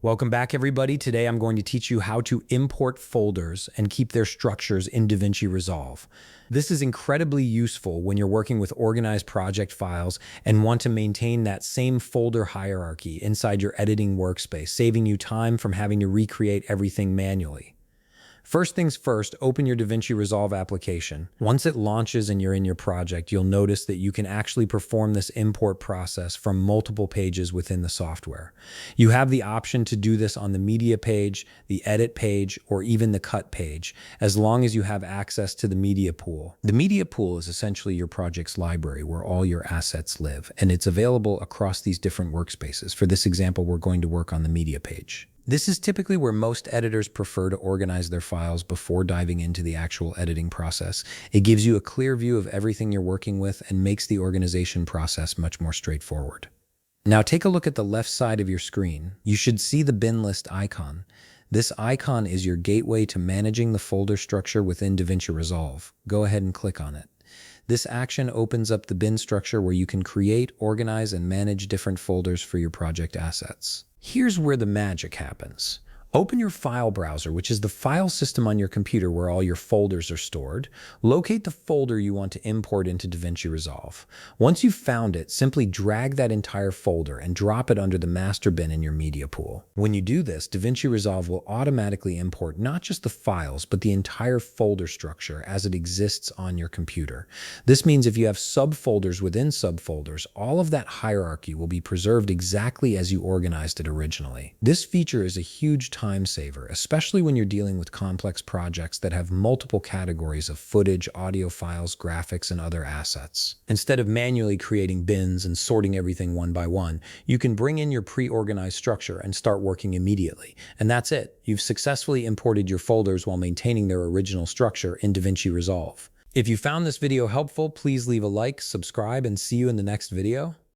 Welcome back, everybody. Today I'm going to teach you how to import folders and keep their structures in DaVinci Resolve. This is incredibly useful when you're working with organized project files and want to maintain that same folder hierarchy inside your editing workspace, saving you time from having to recreate everything manually. First things first, open your DaVinci Resolve application. Once it launches and you're in your project, you'll notice that you can actually perform this import process from multiple pages within the software. You have the option to do this on the media page, the edit page, or even the cut page, as long as you have access to the media pool. The media pool is essentially your project's library where all your assets live, and it's available across these different workspaces. For this example, we're going to work on the media page. This is typically where most editors prefer to organize their files before diving into the actual editing process. It gives you a clear view of everything you're working with and makes the organization process much more straightforward. Now take a look at the left side of your screen. You should see the bin list icon. This icon is your gateway to managing the folder structure within DaVinci Resolve. Go ahead and click on it. This action opens up the bin structure where you can create, organize, and manage different folders for your project assets. Here's where the magic happens. Open your file browser, which is the file system on your computer where all your folders are stored. Locate the folder you want to import into DaVinci Resolve. Once you've found it, simply drag that entire folder and drop it under the master bin in your media pool. When you do this, DaVinci Resolve will automatically import not just the files, but the entire folder structure as it exists on your computer. This means if you have subfolders within subfolders, all of that hierarchy will be preserved exactly as you organized it originally. This feature is a huge time saver, especially when you're dealing with complex projects that have multiple categories of footage, audio files, graphics, and other assets. Instead of manually creating bins and sorting everything one by one, you can bring in your pre-organized structure and start working immediately. And that's it. You've successfully imported your folders while maintaining their original structure in DaVinci Resolve. If you found this video helpful, please leave a like, subscribe, and see you in the next video.